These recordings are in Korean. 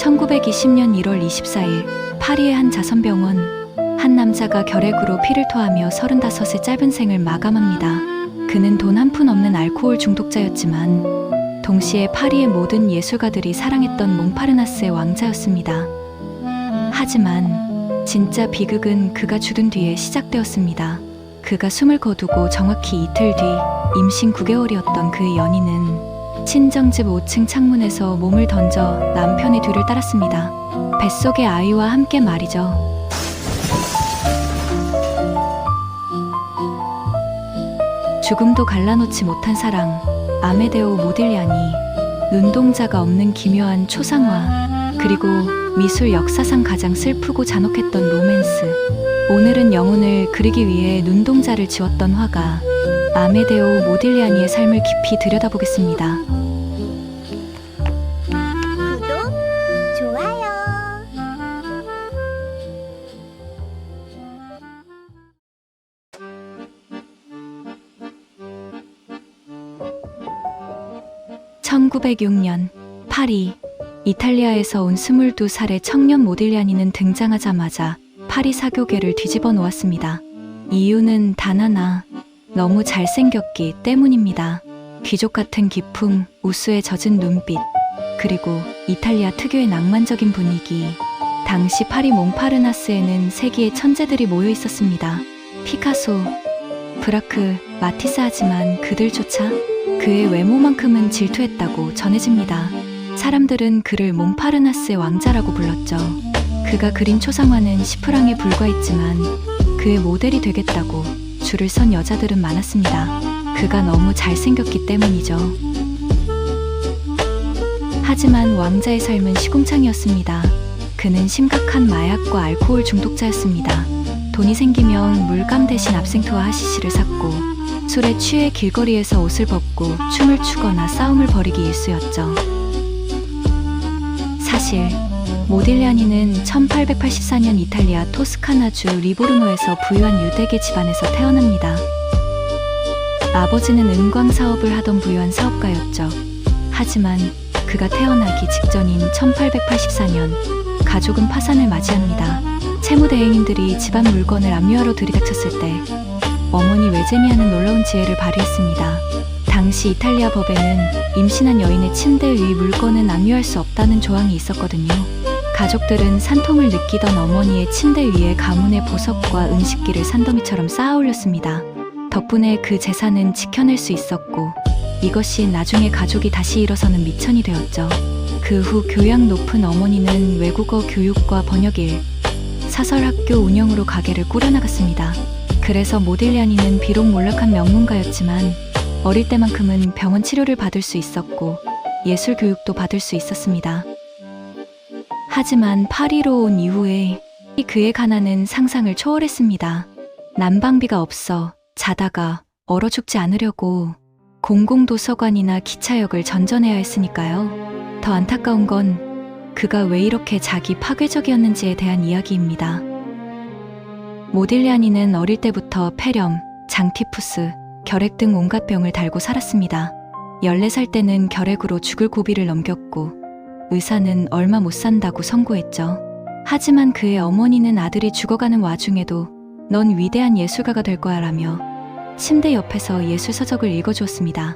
1920년 1월 24일 파리의 한 자선병원, 한 남자가 결핵으로 피를 토하며 35의 짧은 생을 마감합니다. 그는 돈 한 푼 없는 알코올 중독자였지만 동시에 파리의 모든 예술가들이 사랑했던 몽파르나스의 왕자였습니다. 하지만 진짜 비극은 그가 죽은 뒤에 시작되었습니다. 그가 숨을 거두고 정확히 이틀 뒤 임신 9개월이었던 그의 연인은 친정집 5층 창문에서 몸을 던져 남편의 뒤를 따랐습니다. 뱃속의 아이와 함께 말이죠. 죽음도 갈라놓지 못한 사랑, 아메데오 모딜리아니, 눈동자가 없는 기묘한 초상화, 그리고 미술 역사상 가장 슬프고 잔혹했던 로맨스. 오늘은 영혼을 그리기 위해 눈동자를 지웠던 화가 아메데오 모딜리아니의 삶을 깊이 들여다보겠습니다. 구독, 좋아요. (1906년) 파리. 이탈리아에서 온 22살의 청년 모딜리아니는 등장하자마자 파리 사교계를 뒤집어 놓았습니다. 이유는 단 하나, 너무 잘생겼기 때문입니다. 귀족 같은 기품, 우수에 젖은 눈빛, 그리고 이탈리아 특유의 낭만적인 분위기. 당시 파리 몽파르나스에는 세계의 천재들이 모여 있었습니다. 피카소, 브라크, 마티스. 하지만 그들조차 그의 외모만큼은 질투했다고 전해집니다. 사람들은 그를 몽파르나스의 왕자라고 불렀죠. 그가 그린 초상화는 10프랑에 불과했지만 그의 모델이 되겠다고 줄을 선 여자들은 많았습니다. 그가 너무 잘생겼기 때문이죠. 하지만 왕자의 삶은 시궁창이었습니다. 그는 심각한 마약과 알코올 중독자였습니다. 돈이 생기면 물감 대신 압생트와 하시시를 샀고 술에 취해 길거리에서 옷을 벗고 춤을 추거나 싸움을 벌이기 일쑤였죠. 사실 모딜리아니는 1884년 이탈리아 토스카나주 리보르노에서 부유한 유대계 집안에서 태어납니다. 아버지는 은광 사업을 하던 부유한 사업가였죠. 하지만 그가 태어나기 직전인 1884년 가족은 파산을 맞이합니다. 채무대행인들이 집안 물건을 압류하러 들이닥쳤을 때 어머니 외제니아는 놀라운 지혜를 발휘했습니다. 당시 이탈리아 법에는 임신한 여인의 침대 위 물건은 압류할 수 없다는 조항이 있었거든요. 가족들은 산통을 느끼던 어머니의 침대 위에 가문의 보석과 은식기를 산더미처럼 쌓아 올렸습니다. 덕분에 그 재산은 지켜낼 수 있었고 이것이 나중에 가족이 다시 일어서는 미천이 되었죠. 그 후 교양 높은 어머니는 외국어 교육과 번역일, 사설학교 운영으로 가게를 꾸려나갔습니다. 그래서 모딜리아니는 비록 몰락한 명문가였지만 어릴 때만큼은 병원 치료를 받을 수 있었고 예술 교육도 받을 수 있었습니다. 하지만 파리로 온 이후에 그의 가난은 상상을 초월했습니다. 난방비가 없어 자다가 얼어 죽지 않으려고 공공도서관이나 기차역을 전전해야 했으니까요. 더 안타까운 건 그가 왜 이렇게 자기 파괴적이었는지에 대한 이야기입니다. 모딜리아니는 어릴 때부터 폐렴, 장티푸스, 결핵 등 온갖 병을 달고 살았습니다. 14살 때는 결핵으로 죽을 고비를 넘겼고 의사는 얼마 못 산다고 선고했죠. 하지만 그의 어머니는 아들이 죽어가는 와중에도 넌 위대한 예술가가 될 거야 라며 침대 옆에서 예술 서적을 읽어주었습니다.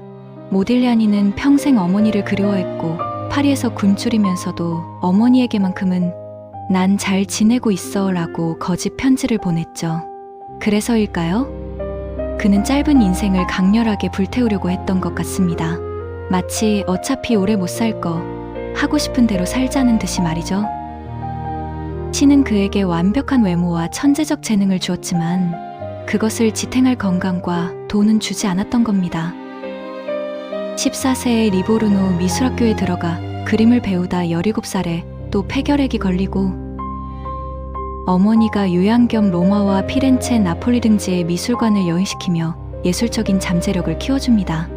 모딜리아니는 평생 어머니를 그리워했고 파리에서 굶주리면서도 어머니에게만큼은 난 잘 지내고 있어 라고 거짓 편지를 보냈죠. 그래서일까요? 그는 짧은 인생을 강렬하게 불태우려고 했던 것 같습니다. 마치 어차피 오래 못 살 거 하고 싶은 대로 살자는 듯이 말이죠. 신은 그에게 완벽한 외모와 천재적 재능을 주었지만 그것을 지탱할 건강과 돈은 주지 않았던 겁니다. 14세에 리보르노 미술학교에 들어가 그림을 배우다 17살에 또 폐결핵이 걸리고 어머니가 요양 겸 로마와 피렌체, 나폴리 등지의 미술관을 여행시키며 예술적인 잠재력을 키워줍니다.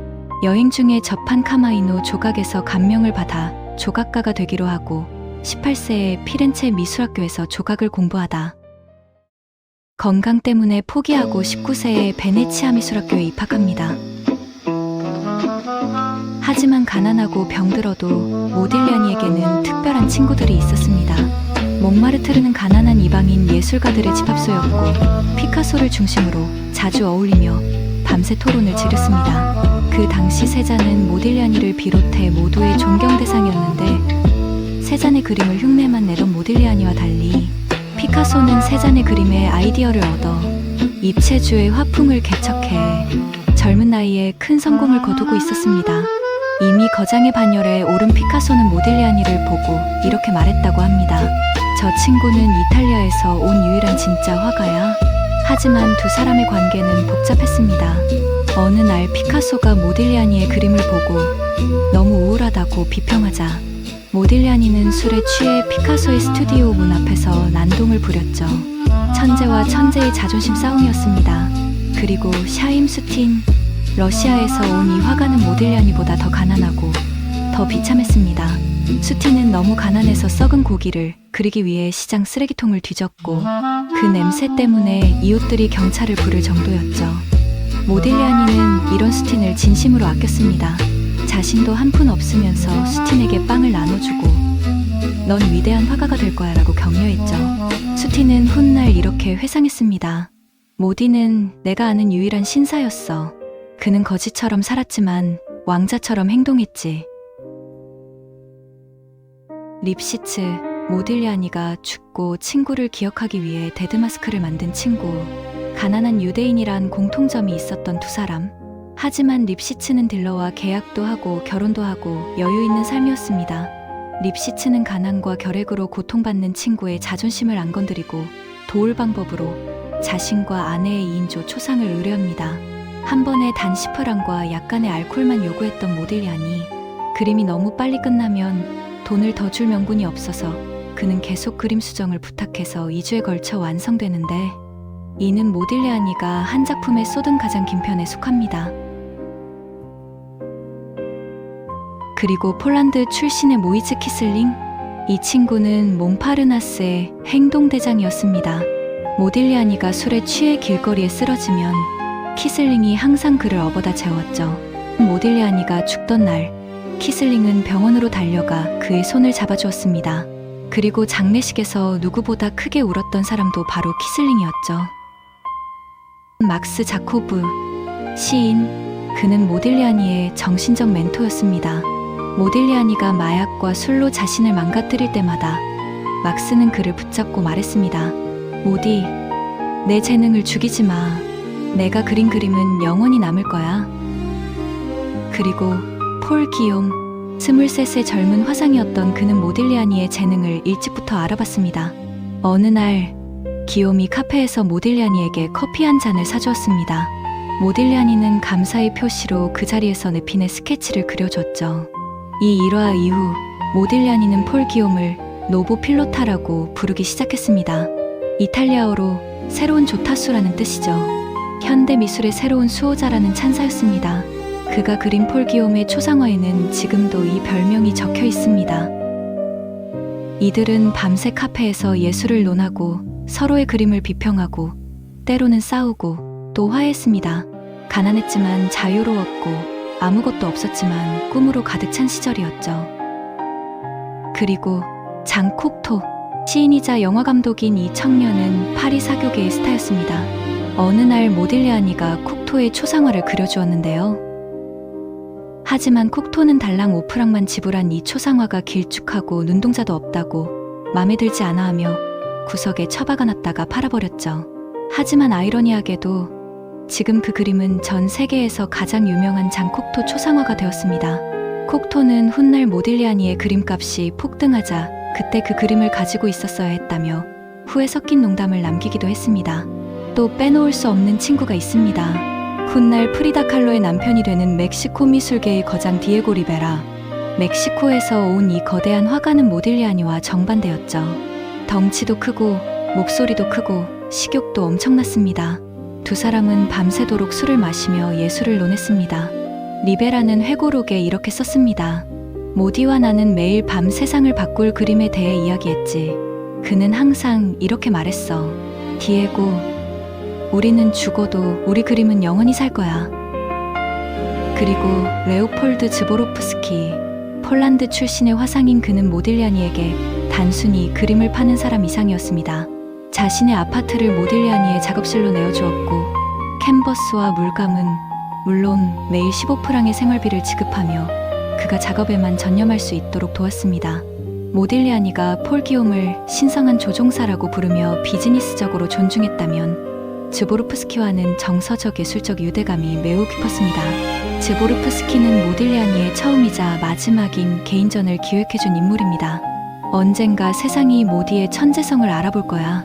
여행 중에 접한 카마이노 조각에서 감명을 받아 조각가가 되기로 하고 18세에 피렌체 미술학교에서 조각을 공부하다 건강 때문에 포기하고 19세에 베네치아 미술학교에 입학합니다. 하지만 가난하고 병들어도 모딜리아니에게는 특별한 친구들이 있었습니다. 몽마르트르는 가난한 이방인 예술가들의 집합소였고 피카소를 중심으로 자주 어울리며 밤새 토론을 지렸습니다. 그 당시 세잔은 모딜리아니를 비롯해 모두의 존경 대상이었는데 세잔의 그림을 흉내만 내던 모딜리아니와 달리 피카소는 세잔의 그림에 아이디어를 얻어 입체주의 화풍을 개척해 젊은 나이에 큰 성공을 거두고 있었습니다. 이미 거장의 반열에 오른 피카소는 모딜리아니를 보고 이렇게 말했다고 합니다. 저 친구는 이탈리아에서 온 유일한 진짜 화가야. 하지만 두 사람의 관계는 복잡했습니다. 어느 날 피카소가 모딜리아니의 그림을 보고 너무 우울하다고 비평하자 모딜리아니는 술에 취해 피카소의 스튜디오 문 앞에서 난동을 부렸죠. 천재와 천재의 자존심 싸움이었습니다. 그리고 샤임 수틴, 러시아에서 온 이 화가는 모딜리아니보다 더 가난하고 더 비참했습니다. 수틴은 너무 가난해서 썩은 고기를 그리기 위해 시장 쓰레기통을 뒤졌고 그 냄새 때문에 이웃들이 경찰을 부를 정도였죠. 모딜리아니는 이런 수틴을 진심으로 아꼈습니다. 자신도 한 푼 없으면서 수틴에게 빵을 나눠주고 넌 위대한 화가가 될 거야 라고 격려했죠. 수틴은 훗날 이렇게 회상했습니다. 모디는 내가 아는 유일한 신사였어. 그는 거지처럼 살았지만 왕자처럼 행동했지. 립시츠, 모딜리아니가 죽고 친구를 기억하기 위해 데드마스크를 만든 친구. 가난한 유대인이란 공통점이 있었던 두 사람. 하지만 립시츠는 딜러와 계약도 하고 결혼도 하고 여유 있는 삶이었습니다. 립시츠는 가난과 결핵으로 고통받는 친구의 자존심을 안 건드리고 도울 방법으로 자신과 아내의 2인조 초상을 의뢰합니다. 한 번에 단 10프랑과 약간의 알코올만 요구했던 모딜리아니. 그림이 너무 빨리 끝나면 돈을 더 줄 명분이 없어서 그는 계속 그림 수정을 부탁해서 2주에 걸쳐 완성되는데 이는 모딜리아니가 한 작품에 쏟은 가장 긴 편에 속합니다. 그리고 폴란드 출신의 모이즈 키슬링? 이 친구는 몽파르나스의 행동대장이었습니다. 모딜리아니가 술에 취해 길거리에 쓰러지면 키슬링이 항상 그를 업어다 재웠죠. 모딜리아니가 죽던 날 키슬링은 병원으로 달려가 그의 손을 잡아주었습니다. 그리고 장례식에서 누구보다 크게 울었던 사람도 바로 키슬링이었죠. 막스 자코브, 시인. 그는 모딜리아니의 정신적 멘토였습니다. 모딜리아니가 마약과 술로 자신을 망가뜨릴 때마다 막스는 그를 붙잡고 말했습니다. 모디, 내 재능을 죽이지 마. 내가 그린 그림은 영원히 남을 거야. 그리고 폴 기욤, 23세 젊은 화상이었던 그는 모딜리아니의 재능을 일찍부터 알아봤습니다. 어느 날 기욤이 카페에서 모딜리아니에게 커피 한 잔을 사주었습니다. 모딜리아니는 감사의 표시로 그 자리에서 네핀의 스케치를 그려줬죠. 이 일화 이후 모딜리아니는 폴 기욤을 노보 필로타라고 부르기 시작했습니다. 이탈리아어로 새로운 조타수라는 뜻이죠. 현대 미술의 새로운 수호자라는 찬사였습니다. 그가 그린 폴 기욤의 초상화에는 지금도 이 별명이 적혀 있습니다. 이들은 밤새 카페에서 예술을 논하고 서로의 그림을 비평하고 때로는 싸우고 또 화해했습니다. 가난했지만 자유로웠고 아무것도 없었지만 꿈으로 가득 찬 시절이었죠. 그리고 장 콕토, 시인이자 영화감독인 이 청년은 파리 사교계의 스타였습니다. 어느 날 모딜리아니가 콕토의 초상화를 그려주었는데요. 하지만 콕토는 달랑 5프랑만 지불한 이 초상화가 길쭉하고 눈동자도 없다고 맘에 들지 않아 하며 구석에 처박아놨다가 팔아버렸죠. 하지만 아이러니하게도 지금 그 그림은 전 세계에서 가장 유명한 장 콕토 초상화가 되었습니다. 콕토는 훗날 모딜리아니의 그림값이 폭등하자 그때 그 그림을 가지고 있었어야 했다며 후에 섞인 농담을 남기기도 했습니다. 또 빼놓을 수 없는 친구가 있습니다. 훗날 프리다 칼로의 남편이 되는 멕시코 미술계의 거장 디에고 리베라. 멕시코에서 온 이 거대한 화가는 모딜리아니와 정반대였죠. 덩치도 크고 목소리도 크고 식욕도 엄청났습니다. 두 사람은 밤새도록 술을 마시며 예술을 논했습니다. 리베라는 회고록에 이렇게 썼습니다. 모디와 나는 매일 밤 세상을 바꿀 그림에 대해 이야기했지. 그는 항상 이렇게 말했어. 디에고, 우리는 죽어도 우리 그림은 영원히 살 거야. 그리고 레오폴드 즈보로프스키, 폴란드 출신의 화상인 그는 모딜리아니에게 단순히 그림을 파는 사람 이상이었습니다. 자신의 아파트를 모딜리아니의 작업실로 내어주었고 캔버스와 물감은 물론 매일 15프랑의 생활비를 지급하며 그가 작업에만 전념할 수 있도록 도왔습니다. 모딜리아니가 폴 기욤을 신성한 조종사라고 부르며 비즈니스적으로 존중했다면 즈보르프스키와는 정서적 예술적 유대감이 매우 깊었습니다. 즈보르프스키는 모딜리아니의 처음이자 마지막인 개인전을 기획해준 인물입니다. 언젠가 세상이 모디의 천재성을 알아볼 거야.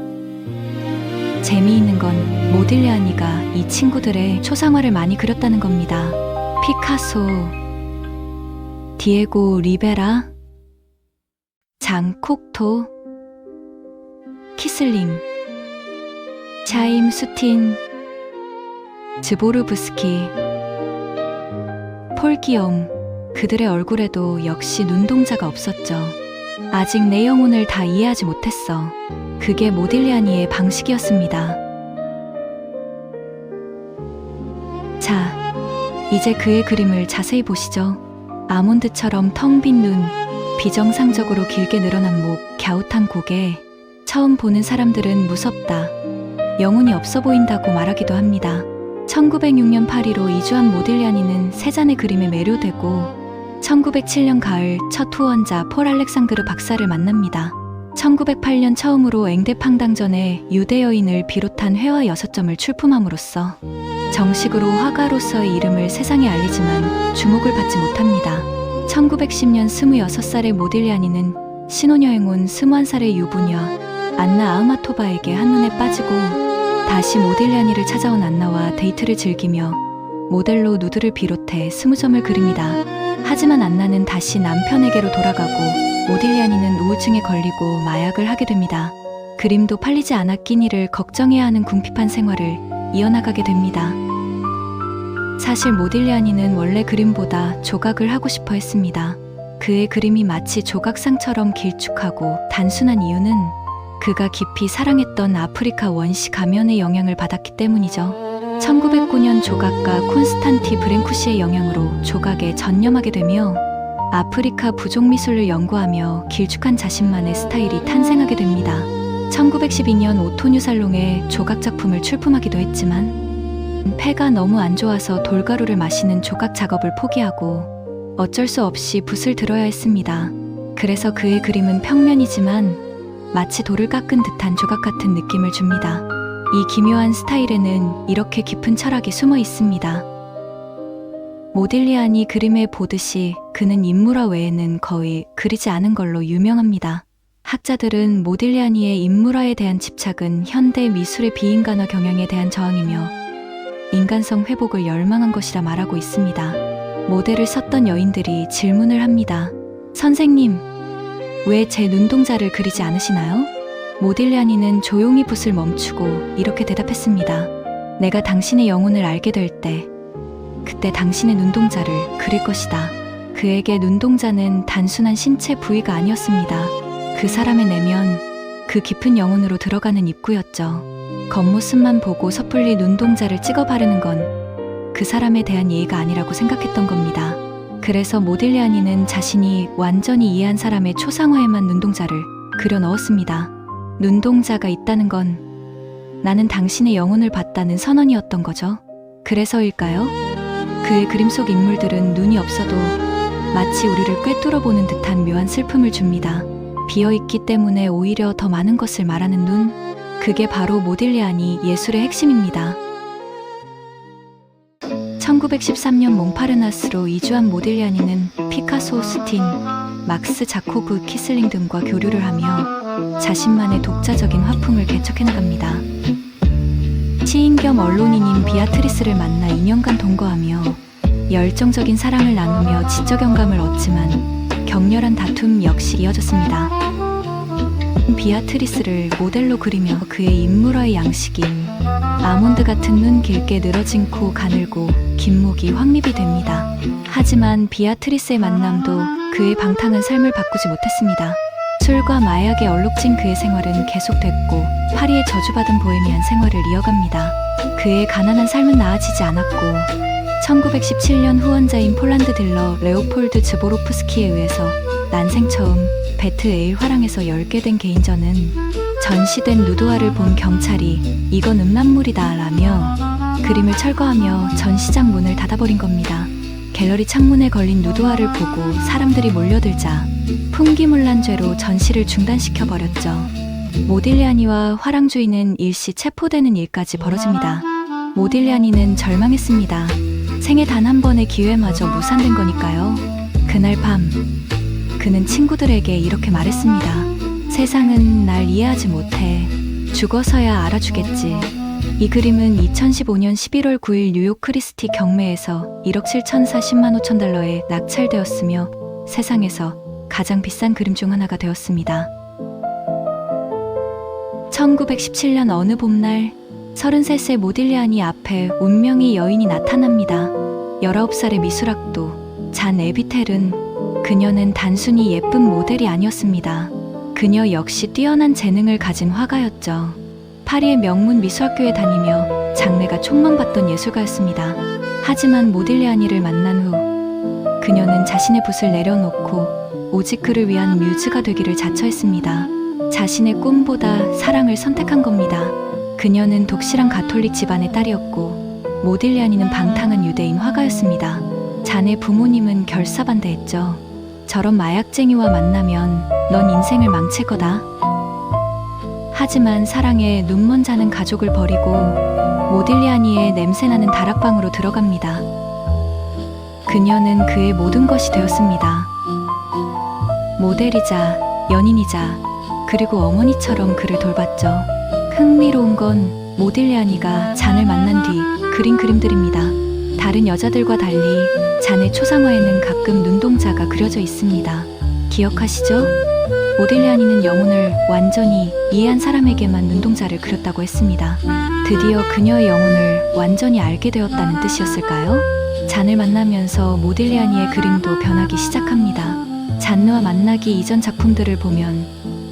재미있는 건 모딜리아니가 이 친구들의 초상화를 많이 그렸다는 겁니다. 피카소, 디에고 리베라, 장 콕토, 키슬링, 차임 수틴, 즈보르브스키, 폴 기욤, 그들의 얼굴에도 역시 눈동자가 없었죠. 아직 내 영혼을 다 이해하지 못했어. 그게 모딜리아니의 방식이었습니다. 자, 이제 그의 그림을 자세히 보시죠. 아몬드처럼 텅 빈 눈, 비정상적으로 길게 늘어난 목, 갸웃한 고개. 처음 보는 사람들은 무섭다, 영혼이 없어 보인다고 말하기도 합니다. 1906년 파리로 이주한 모딜리아니는 세 잔의 그림에 매료되고 1907년 가을 첫 후원자 폴 알렉상드르 박사를 만납니다. 1908년 처음으로 앵대팡당전에 유대 여인을 비롯한 회화 6점을 출품함으로써 정식으로 화가로서의 이름을 세상에 알리지만 주목을 받지 못합니다. 1910년 26살의 모딜리아니는 신혼여행 온 21살의 유부녀 안나 아흐마토바에게 한눈에 빠지고 다시 모딜리아니를 찾아온 안나와 데이트를 즐기며 모델로 누드를 비롯해 20점을 그립니다. 하지만 안나는 다시 남편에게로 돌아가고 모딜리아니는 우울증에 걸리고 마약을 하게 됩니다. 그림도 팔리지 않았긴 이를 걱정해야 하는 궁핍한 생활을 이어나가게 됩니다. 사실 모딜리아니는 원래 그림보다 조각을 하고 싶어 했습니다. 그의 그림이 마치 조각상처럼 길쭉하고 단순한 이유는 그가 깊이 사랑했던 아프리카 원시 가면의 영향을 받았기 때문이죠. 1909년 조각가 콘스탄티 브랭쿠시의 영향으로 조각에 전념하게 되며 아프리카 부족미술을 연구하며 길쭉한 자신만의 스타일이 탄생하게 됩니다. 1912년 오토뉴 살롱에 조각 작품을 출품하기도 했지만 폐가 너무 안 좋아서 돌가루를 마시는 조각 작업을 포기하고 어쩔 수 없이 붓을 들어야 했습니다. 그래서 그의 그림은 평면이지만 마치 돌을 깎은 듯한 조각 같은 느낌을 줍니다. 이 기묘한 스타일에는 이렇게 깊은 철학이 숨어 있습니다. 모딜리아니 그림에 보듯이 그는 인물화 외에는 거의 그리지 않은 걸로 유명합니다. 학자들은 모딜리아니의 인물화에 대한 집착은 현대 미술의 비인간화 경향에 대한 저항이며 인간성 회복을 열망한 것이라 말하고 있습니다. 모델을 섰던 여인들이 질문을 합니다. 선생님, 왜 제 눈동자를 그리지 않으시나요? 모딜리아니는 조용히 붓을 멈추고 이렇게 대답했습니다. 내가 당신의 영혼을 알게 될 때, 그때 당신의 눈동자를 그릴 것이다. 그에게 눈동자는 단순한 신체 부위가 아니었습니다. 그 사람의 내면, 그 깊은 영혼으로 들어가는 입구였죠. 겉모습만 보고 섣불리 눈동자를 찍어 바르는 건 그 사람에 대한 예의가 아니라고 생각했던 겁니다. 그래서 모딜리아니는 자신이 완전히 이해한 사람의 초상화에만 눈동자를 그려 넣었습니다. 눈동자가 있다는 건 나는 당신의 영혼을 봤다는 선언이었던 거죠. 그래서일까요? 그의 그림 속 인물들은 눈이 없어도 마치 우리를 꿰뚫어 보는 듯한 묘한 슬픔을 줍니다. 비어있기 때문에 오히려 더 많은 것을 말하는 눈, 그게 바로 모딜리아니 예술의 핵심입니다. 1913년 몽파르나스로 이주한 모딜리아니는 피카소, 스틴, 막스 자코브 키슬링 등과 교류를 하며 자신만의 독자적인 화풍을 개척해 나갑니다. 시인 겸 언론인인 비아트리스를 만나 2년간 동거하며 열정적인 사랑을 나누며 지적 영감을 얻지만 격렬한 다툼 역시 이어졌습니다. 비아트리스를 모델로 그리며 그의 인물화의 양식인 아몬드 같은 눈, 길게 늘어진 코, 가늘고 긴 목이 확립이 됩니다. 하지만 비아트리스의 만남도 그의 방탕한 삶을 바꾸지 못했습니다. 술과 마약에 얼룩진 그의 생활은 계속됐고 파리의 저주받은 보헤미안 생활을 이어갑니다. 그의 가난한 삶은 나아지지 않았고 1917년 후원자인 폴란드 딜러 레오폴드 즈보로프스키에 의해서 난생 처음 배트 에일 화랑에서 열게 된 개인전은 전시된 누드화를 본 경찰이 이건 음란물이다 라며 그림을 철거하며 전시장 문을 닫아버린 겁니다. 갤러리 창문에 걸린 누드화를 보고 사람들이 몰려들자 풍기문란죄로 전시를 중단시켜버렸죠. 모딜리아니와 화랑 주인은 일시 체포되는 일까지 벌어집니다. 모딜리아니는 절망했습니다. 생애 단 한 번의 기회마저 무산된 거니까요. 그날 밤 그는 친구들에게 이렇게 말했습니다. 세상은 날 이해하지 못해. 죽어서야 알아주겠지. 이 그림은 2015년 11월 9일 뉴욕 크리스티 경매에서 1억 7,040만 5천 달러에 낙찰되었으며 세상에서 가장 비싼 그림 중 하나가 되었습니다. 1917년 어느 봄날 33세 모딜리아니 앞에 운명의 여인이 나타납니다. 19살의 미술학도 잔 에비텔은 그녀는 단순히 예쁜 모델이 아니었습니다. 그녀 역시 뛰어난 재능을 가진 화가였죠. 파리의 명문 미술학교에 다니며 장래가 촉망받던 예술가였습니다. 하지만 모딜리아니를 만난 후 그녀는 자신의 붓을 내려놓고 오직 그를 위한 뮤즈가 되기를 자처했습니다. 자신의 꿈보다 사랑을 선택한 겁니다. 그녀는 독실한 가톨릭 집안의 딸이었고 모딜리아니는 방탕한 유대인 화가였습니다. 자네 부모님은 결사반대했죠. 저런 마약쟁이와 만나면 넌 인생을 망칠 거다. 하지만 사랑에 눈먼 자는 가족을 버리고 모딜리아니의 냄새나는 다락방으로 들어갑니다. 그녀는 그의 모든 것이 되었습니다. 모델이자 연인이자 그리고 어머니처럼 그를 돌봤죠. 흥미로운 건 모딜리아니가 잔을 만난 뒤 그린 그림들입니다. 다른 여자들과 달리 잔의 초상화에는 가끔 눈동자가 그려져 있습니다. 기억하시죠? 모딜리아니는 영혼을 완전히 이해한 사람에게만 눈동자를 그렸다고 했습니다. 드디어 그녀의 영혼을 완전히 알게 되었다는 뜻이었을까요? 잔을 만나면서 모딜리아니의 그림도 변하기 시작합니다. 잔느와 만나기 이전 작품들을 보면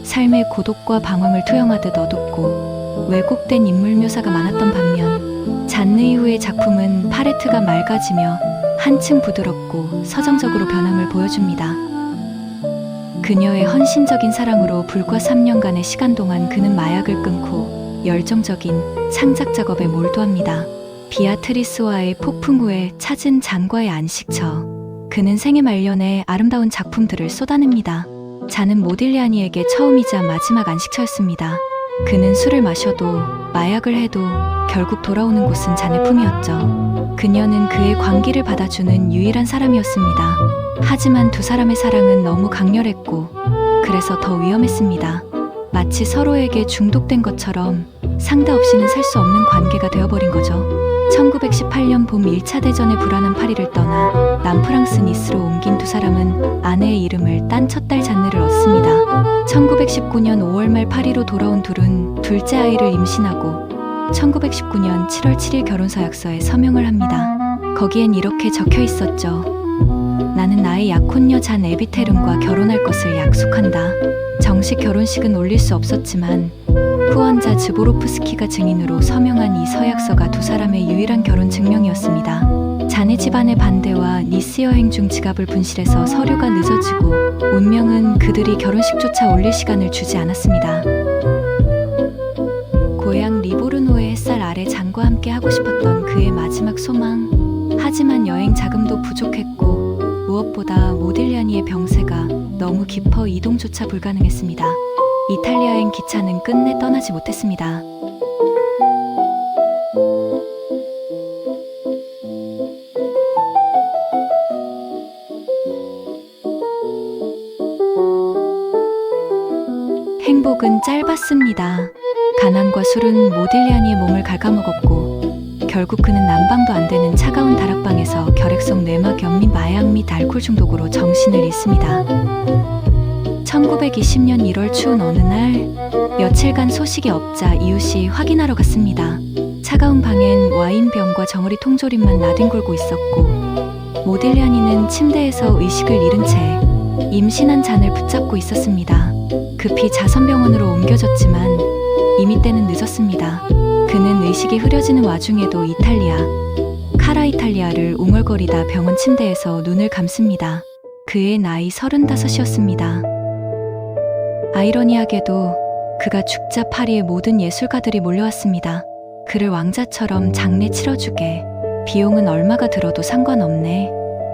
삶의 고독과 방황을 투영하듯 어둡고 왜곡된 인물 묘사가 많았던 반면 잔느 이후의 작품은 팔레트가 맑아지며 한층 부드럽고 서정적으로 변함을 보여줍니다. 그녀의 헌신적인 사랑으로 불과 3년간의 시간 동안 그는 마약을 끊고 열정적인 창작 작업에 몰두합니다. 비아트리스와의 폭풍 후에 찾은 잔과의 안식처. 그는 생애 말년에 아름다운 작품들을 쏟아냅니다. 잔은 모딜리아니에게 처음이자 마지막 안식처였습니다. 그는 술을 마셔도 마약을 해도 결국 돌아오는 곳은 잔의 품이었죠. 그녀는 그의 광기를 받아주는 유일한 사람이었습니다. 하지만 두 사람의 사랑은 너무 강렬했고 그래서 더 위험했습니다. 마치 서로에게 중독된 것처럼 상대 없이는 살 수 없는 관계가 되어버린 거죠. 1918년 봄 1차 대전의 불안한 파리를 떠나 남프랑스 니스로 옮긴 두 사람은 아내의 이름을 딴 첫 딸 잔느를 얻습니다. 1919년 5월 말 파리로 돌아온 둘은 둘째 아이를 임신하고 1919년 7월 7일 결혼서약서에 서명을 합니다. 거기엔 이렇게 적혀 있었죠. 나는 나의 약혼녀 잔 에비테름과 결혼할 것을 약속한다. 정식 결혼식은 올릴 수 없었지만 후원자 즈보로프스키가 증인으로 서명한 이 서약서가 두 사람의 유일한 결혼 증명이었습니다. 잔의 집안의 반대와 니스 여행 중 지갑을 분실해서 서류가 늦어지고 운명은 그들이 결혼식조차 올릴 시간을 주지 않았습니다. 고향 리보르노의 햇살 아래 잔과 함께 하고 싶었던 그의 마지막 소망. 하지만 여행 자금도 부족했고 무엇보다 모딜리아니의 병세가 너무 깊어 이동조차 불가능했습니다. 이탈리아행 기차는 끝내 떠나지 못했습니다. 행복은 짧았습니다. 가난과 술은 모딜리아니의 몸을 갉아먹었고 결국 그는 난방도 안 되는 차가운 다락방에서 결핵성 뇌막염 및 마약 및 알코올 중독으로 정신을 잃습니다. 1920년 1월 추운 어느 날 며칠간 소식이 없자 이웃이 확인하러 갔습니다. 차가운 방엔 와인병과 정어리 통조림만 나뒹굴고 있었고 모딜리아니는 침대에서 의식을 잃은 채 임신한 잔을 붙잡고 있었습니다. 급히 자선병원으로 옮겨졌지만 이미 때는 늦었습니다. 그는 의식이 흐려지는 와중에도 이탈리아 카라 이탈리아를 웅얼거리다 병원 침대에서 눈을 감습니다. 그의 나이 35이었습니다. 아이러니하게도 그가 죽자 파리의 모든 예술가들이 몰려왔습니다. 그를 왕자처럼 장례 치러주게. 비용은 얼마가 들어도 상관없네.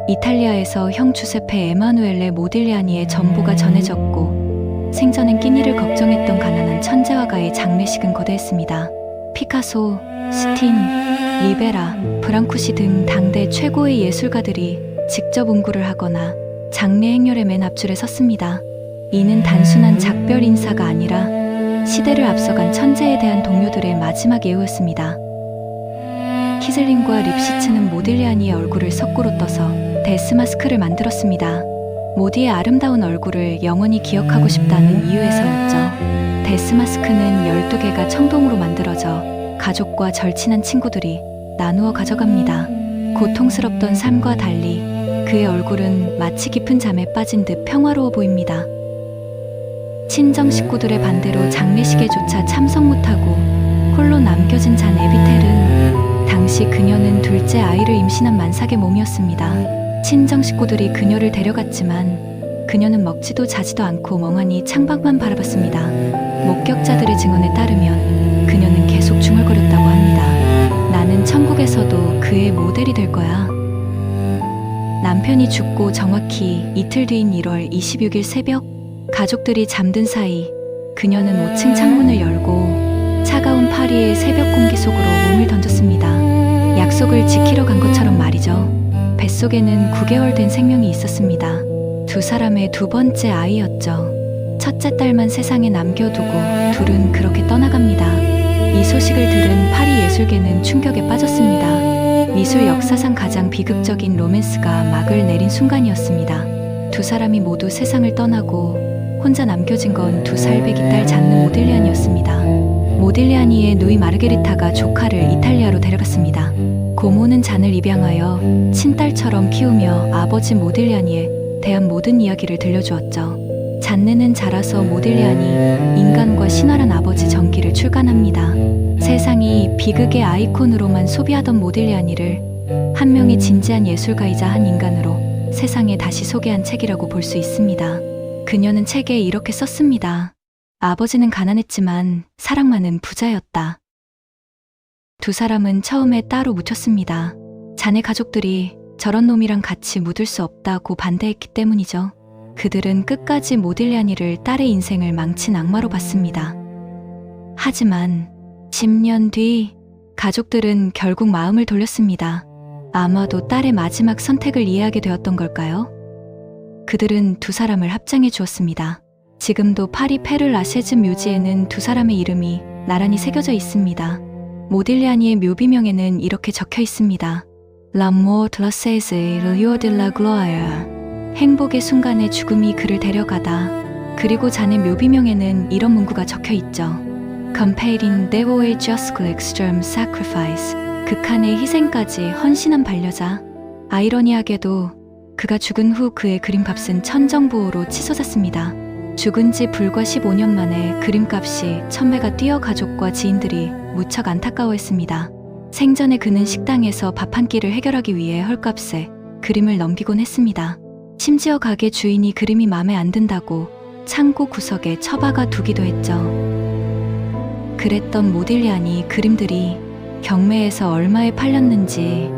이탈리아에서 형 주세페 에마누엘레 모딜리아니의 전부가 전해졌고 생전엔 끼니를 걱정했던 가난한 천재화가의 장례식은 거대했습니다. 피카소, 스틴, 리베라, 브랑쿠시 등 당대 최고의 예술가들이 직접 운구를 하거나 장례 행렬의 맨 앞줄에 섰습니다. 이는 단순한 작별 인사가 아니라 시대를 앞서간 천재에 대한 동료들의 마지막 예우였습니다. 키슬링과 립시츠는 모딜리아니의 얼굴을 석고로 떠서 데스마스크를 만들었습니다. 모디의 아름다운 얼굴을 영원히 기억하고 싶다는 이유에서였죠. 데스마스크는 12개가 청동으로 만들어져 가족과 절친한 친구들이 나누어 가져갑니다. 고통스럽던 삶과 달리 그의 얼굴은 마치 깊은 잠에 빠진 듯 평화로워 보입니다. 친정 식구들의 반대로 장례식에조차 참석 못하고 홀로 남겨진 잔 에비텔은 당시 그녀는 둘째 아이를 임신한 만삭의 몸이었습니다. 친정 식구들이 그녀를 데려갔지만 그녀는 먹지도 자지도 않고 멍하니 창밖만 바라봤습니다. 목격자들의 증언에 따르면 그녀는 계속 중얼거렸다고 합니다. 나는 천국에서도 그의 모델이 될 거야. 남편이 죽고 정확히 이틀 뒤인 1월 26일 새벽, 가족들이 잠든 사이 그녀는 5층 창문을 열고 차가운 파리의 새벽 공기 속으로 몸을 던졌습니다. 약속을 지키러 간 것처럼 말이죠. 뱃속에는 9개월 된 생명이 있었습니다. 두 사람의 두 번째 아이였죠. 첫째 딸만 세상에 남겨두고 둘은 그렇게 떠나갑니다. 이 소식을 들은 파리 예술계는 충격에 빠졌습니다. 미술 역사상 가장 비극적인 로맨스가 막을 내린 순간이었습니다. 두 사람이 모두 세상을 떠나고 혼자 남겨진 건 2살 배기 딸 잔느 모딜리아니였습니다. 모딜리아니의 누이 마르게리타가 조카를 이탈리아로 데려갔습니다. 고모는 잔을 입양하여 친딸처럼 키우며 아버지 모딜리아니에 대한 모든 이야기를 들려주었죠. 잔느는 자라서 모딜리아니, 인간과 신랄한 아버지 전기를 출간합니다. 세상이 비극의 아이콘으로만 소비하던 모딜리아니를 한 명의 진지한 예술가이자 한 인간으로 세상에 다시 소개한 책이라고 볼 수 있습니다. 그녀는 책에 이렇게 썼습니다. 아버지는 가난했지만 사랑만은 부자였다. 두 사람은 처음에 따로 묻혔습니다. 자네 가족들이 저런 놈이랑 같이 묻을 수 없다고 반대했기 때문이죠. 그들은 끝까지 모딜리아니를 딸의 인생을 망친 악마로 봤습니다. 하지만 10년 뒤 가족들은 결국 마음을 돌렸습니다. 아마도 딸의 마지막 선택을 이해하게 되었던 걸까요? 그들은 두 사람을 합장해 주었습니다. 지금도 파리 페르라쉐즈 묘지에는 두 사람의 이름이 나란히 새겨져 있습니다. 모딜리아니의 묘비명에는 이렇게 적혀 있습니다. L'amour de la cesse le lieu de la gloire. 행복의 순간에 죽음이 그를 데려가다. 그리고 자네 묘비명에는 이런 문구가 적혀 있죠. Comparing devoted just extreme sacrifice. 극한의 희생까지 헌신한 반려자. 아이러니하게도 그가 죽은 후 그의 그림값은 천정부호로 치솟았습니다. 죽은 지 불과 15년 만에 그림값이 1000배가 뛰어 가족과 지인들이 무척 안타까워했습니다. 생전에 그는 식당에서 밥 한 끼를 해결하기 위해 헐값에 그림을 넘기곤 했습니다. 심지어 가게 주인이 그림이 마음에 안 든다고 창고 구석에 처박아 두기도 했죠. 그랬던 모딜리아니 그림들이 경매에서 얼마에 팔렸는지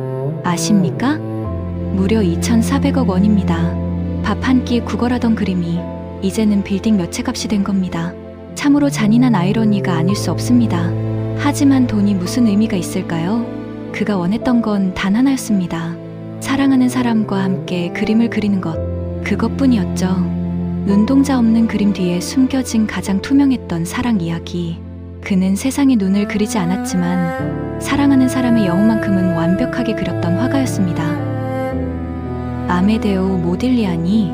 아십니까? 무려 2,400억 원입니다. 밥 한 끼 구걸하던 그림이 이제는 빌딩 몇 채 값이 된 겁니다. 참으로 잔인한 아이러니가 아닐 수 없습니다. 하지만 돈이 무슨 의미가 있을까요? 그가 원했던 건 단 하나였습니다. 사랑하는 사람과 함께 그림을 그리는 것, 그것뿐이었죠. 눈동자 없는 그림 뒤에 숨겨진 가장 투명했던 사랑 이야기. 그는 세상의 눈을 그리지 않았지만 사랑하는 사람의 영혼만큼은 완벽하게 그렸던 화가였습니다. 아메데오 모딜리아니,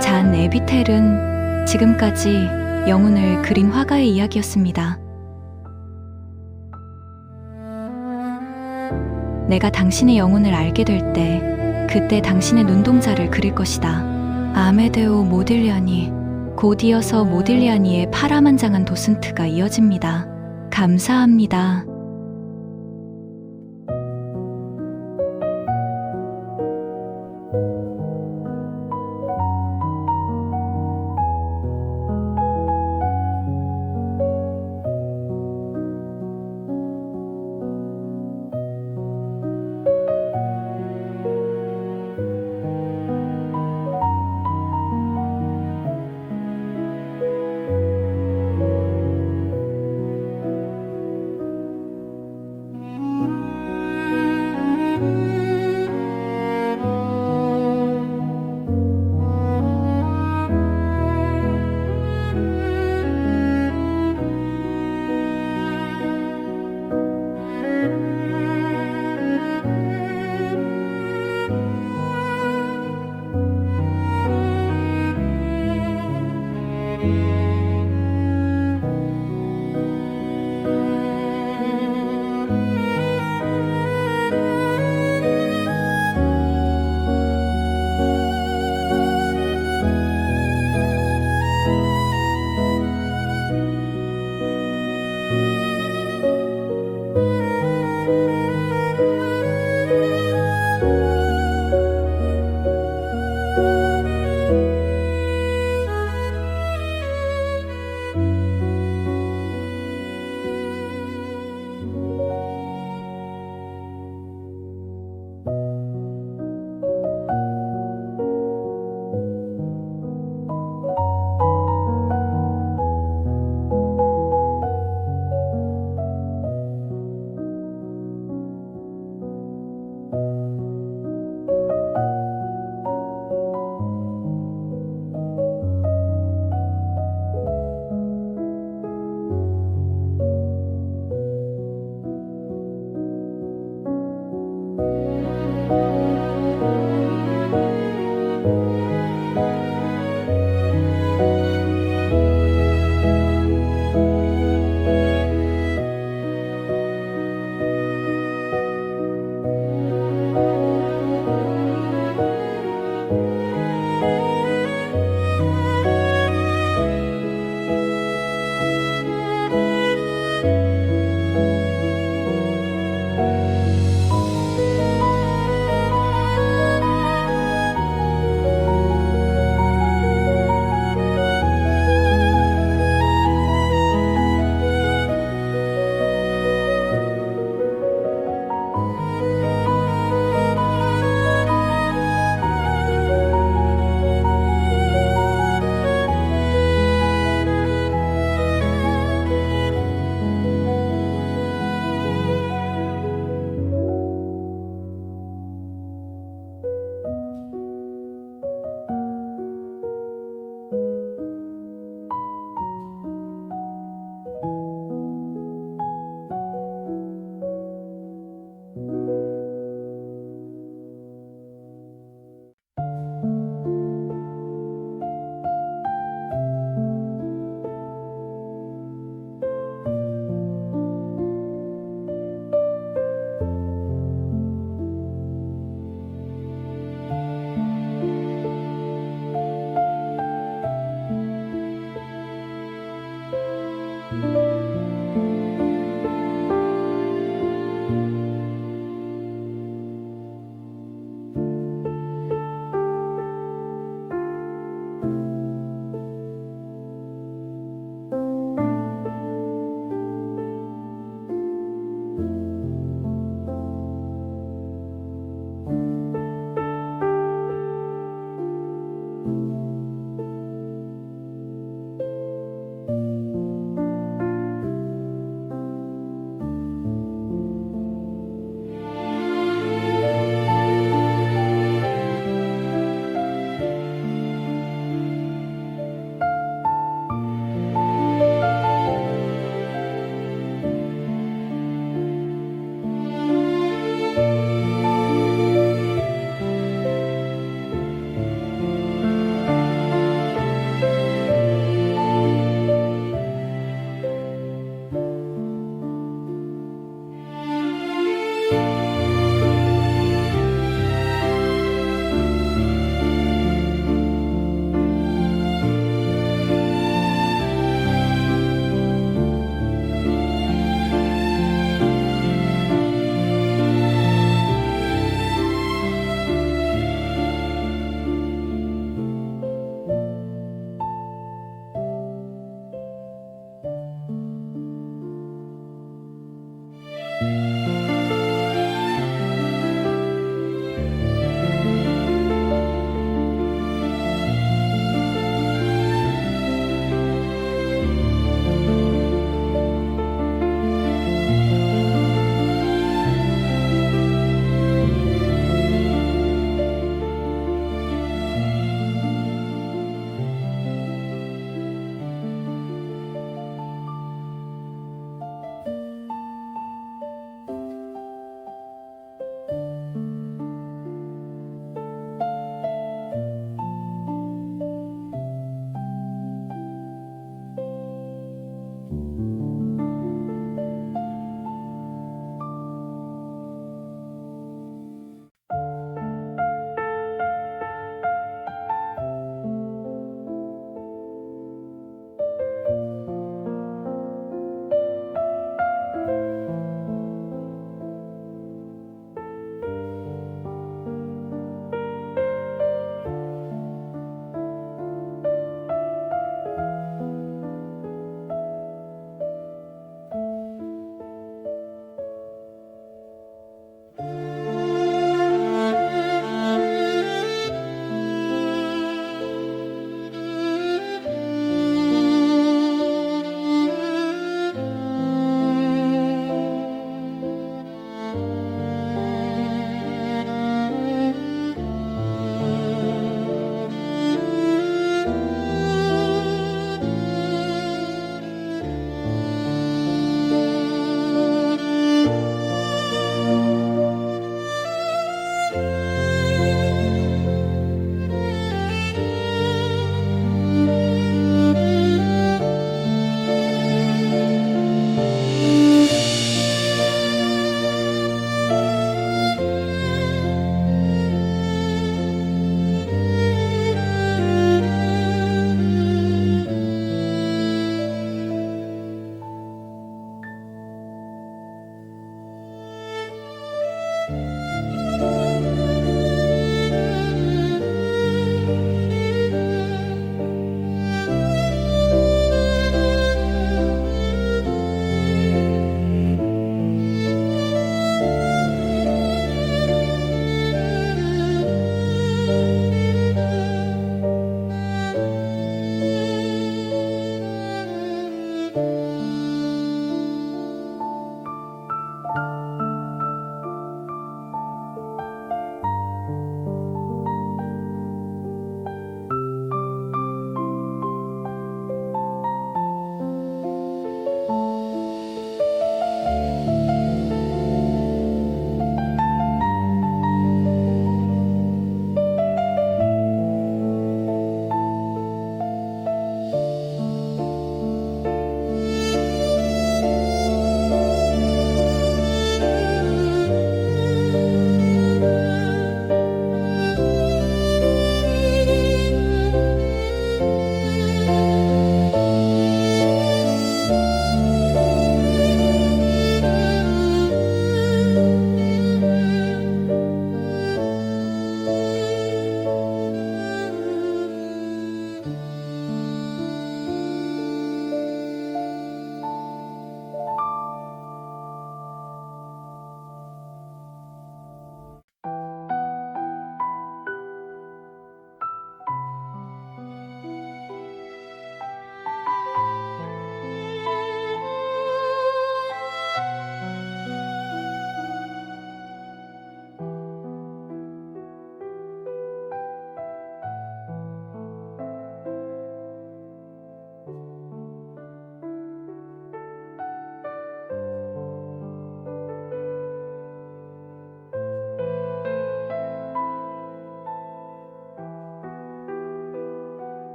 잔 에비텔은 지금까지 영혼을 그린 화가의 이야기였습니다. 내가 당신의 영혼을 알게 될 때, 그때 당신의 눈동자를 그릴 것이다. 아메데오 모딜리아니, 곧 이어서 모딜리아니의 파라만장한 도슨트가 이어집니다. 감사합니다.